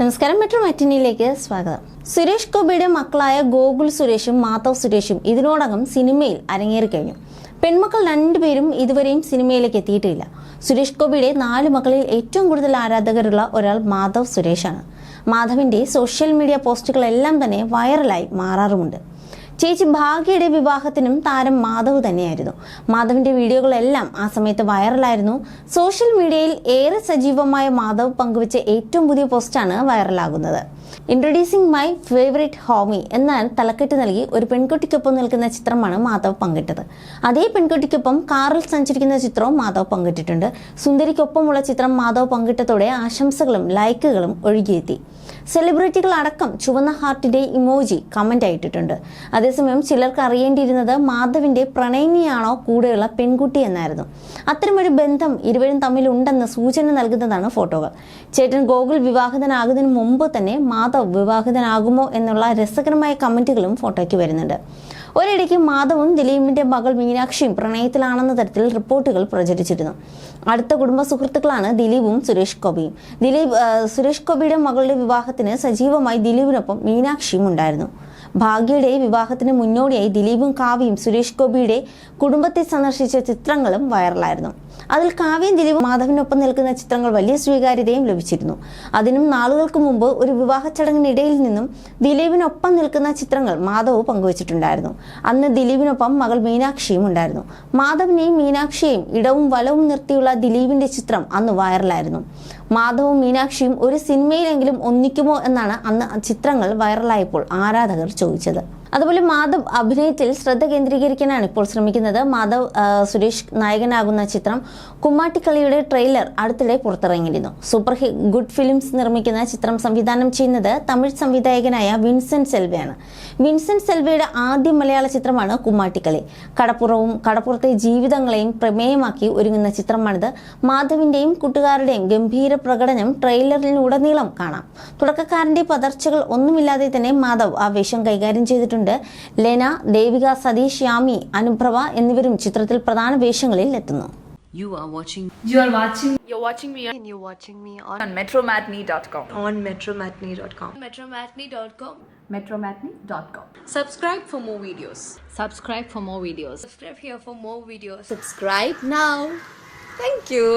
നമസ്കാരം, മെട്രോ മാറ്റിനിയിലേക്ക് സ്വാഗതം. സുരേഷ് ഗോപിയുടെ മക്കളായ ഗോകുൽ സുരേഷും മാധവ് സുരേഷും ഇതിനോടകം സിനിമയിൽ അരങ്ങേറി കഴിഞ്ഞു. പെൺമക്കൾ രണ്ടുപേരും ഇതുവരെയും സിനിമയിലേക്ക് എത്തിയിട്ടില്ല. സുരേഷ് ഗോപിയുടെ 4 മക്കളിൽ ഏറ്റവും കൂടുതൽ ആരാധകരുള്ള ഒരാൾ മാധവ് സുരേഷാണ്. മാധവിന്റെ സോഷ്യൽ മീഡിയ പോസ്റ്റുകളെല്ലാം തന്നെ വൈറലായി മാറാറുമുണ്ട്. ചേച്ചി ഭാഗ്യയുടെ വിവാഹത്തിനും താരം മാധവ് തന്നെയായിരുന്നു. മാധവിന്റെ വീഡിയോകളെല്ലാം ആ സമയത്ത് വൈറലായിരുന്നു. സോഷ്യൽ മീഡിയയിൽ ഏറെ സജീവമായ മാധവ് പങ്കുവച്ച ഏറ്റവും പുതിയ പോസ്റ്റാണ് വൈറലാകുന്നത്. ഇൻട്രൊഡ്യൂസിംഗ് മൈ ഫേവറേറ്റ് ഹോമി എന്നാൽ തലക്കെട്ട് നൽകി ഒരു പെൺകുട്ടിക്കൊപ്പം നിൽക്കുന്ന ചിത്രമാണ് മാധവ് പങ്കിട്ടത്. അതേ പെൺകുട്ടിക്കൊപ്പം കാറിൽ സഞ്ചരിക്കുന്ന ചിത്രവും മാധവ് പങ്കിട്ടിട്ടുണ്ട്. സുന്ദരിക്കൊപ്പമുള്ള ചിത്രം മാധവ് പങ്കിട്ടതോടെ ആശംസകളും ലൈക്കുകളും ഒഴുകിയെത്തി. സെലിബ്രിറ്റികൾ അടക്കം ചുവന്ന ഹാർട്ടിന്റെ ഇമോജി കമന്റ് ആയിട്ടിട്ടുണ്ട്. അതേസമയം ചിലർക്ക് അറിയേണ്ടിയിരുന്നത് മാധവിന്റെ പ്രണയിനിയാണോ കൂടെയുള്ള പെൺകുട്ടി എന്നായിരുന്നു. അത്തരമൊരു ബന്ധം ഇരുവരും തമ്മിലുണ്ടെന്ന് സൂചന നൽകുന്നതാണ് ഫോട്ടോകൾ. ചേട്ടൻ ഗോകുൽ വിവാഹിതനാകുന്നതിന് മുമ്പ് തന്നെ മാധവ് വിവാഹിതനാകുമോ എന്നുള്ള രസകരമായ കമന്റുകളും ഫോട്ടോയ്ക്ക് വരുന്നുണ്ട്. ഒരിടയ്ക്ക് മാധവും ദിലീപിന്റെ മകൾ മീനാക്ഷിയും പ്രണയത്തിലാണെന്ന തരത്തിൽ റിപ്പോർട്ടുകൾ പ്രചരിച്ചിരുന്നു. അടുത്ത കുടുംബ സുഹൃത്തുക്കളാണ് ദിലീപും സുരേഷ് ഗോപിയും. സുരേഷ് ഗോപിയുടെ മകളുടെ വിവാഹത്തിന് സജീവമായി ദിലീപിനൊപ്പം മീനാക്ഷിയും ഉണ്ടായിരുന്നു. ഭാഗ്യയുടെ വിവാഹത്തിന് മുന്നോടിയായി ദിലീപും കാവ്യയും സുരേഷ് ഗോപിയുടെ കുടുംബത്തെ സന്ദർശിച്ച ചിത്രങ്ങളും വൈറലായിരുന്നു. അതിൽ കാവ്യയും ദിലീപും മാധവിനൊപ്പം നിൽക്കുന്ന ചിത്രങ്ങൾ വലിയ സ്വീകാര്യതയും ലഭിച്ചിരുന്നു. അതിനും നാളുകൾക്ക് മുമ്പ് ഒരു വിവാഹ ചടങ്ങിനിടയിൽ നിന്നും ദിലീപിനൊപ്പം നിൽക്കുന്ന ചിത്രങ്ങൾ മാധവ് പങ്കുവച്ചിട്ടുണ്ടായിരുന്നു. അന്ന് ദിലീപിനൊപ്പം മകൾ മീനാക്ഷിയും ഉണ്ടായിരുന്നു. മാധവിനെയും മീനാക്ഷിയെയും ഇടവും വലവും നിർത്തിയുള്ള ദിലീപിന്റെ ചിത്രം അന്ന് വൈറലായിരുന്നു. മാധവും മീനാക്ഷിയും ഒരു സിനിമയിലെങ്കിലും ഒന്നിക്കുമോ എന്നാണ് അന്ന് ചിത്രങ്ങൾ വൈറലായപ്പോൾ ആരാധകർ ചോദിച്ചത്. അതുപോലെ മാധവ് അഭിനയത്തിൽ ശ്രദ്ധ കേന്ദ്രീകരിക്കാനാണ് ഇപ്പോൾ ശ്രമിക്കുന്നത്. മാധവ് സുരേഷ് നായകനാകുന്ന ചിത്രം കുമ്മാട്ടിക്കളിയുടെ ട്രെയിലർ അടുത്തിടെ പുറത്തിറങ്ങിയിരുന്നു. സൂപ്പർ ഗുഡ് ഫിലിംസ് നിർമ്മിക്കുന്ന ചിത്രം സംവിധാനം ചെയ്യുന്നത് തമിഴ് സംവിധായകനായ വിൻസെന്റ് സെൽവയാണ്. വിൻസെന്റ് സെൽവയുടെ ആദ്യ മലയാള ചിത്രമാണ് കുമ്മാട്ടിക്കളി. കടപ്പുറത്തെ ജീവിതങ്ങളെയും പ്രമേയമാക്കി ഒരുങ്ങുന്ന ചിത്രമാണിത്. മാധവിന്റെയും കൂട്ടുകാരുടെയും ഗംഭീര പ്രകടനം ട്രെയിലറിലുടനീളം കാണാം. തുടക്കക്കാരന്റെ പതർച്ചകൾ ഒന്നുമില്ലാതെ തന്നെ മാധവ് ആ വേഷം കൈകാര്യം ചെയ്തിട്ടുണ്ട്. ലെന, ദേവിക, സതീഷ്, യാമി, അനുപ്രഭ എന്നിവരും ചിത്രത്തിൽ പ്രധാന വേഷങ്ങളിൽ എത്തുന്നു. You're watching me on metromatney.com. metromatney.com. Subscribe for more videos. Subscribe for more videos. Subscribe here for more videos. Subscribe now. Thank you.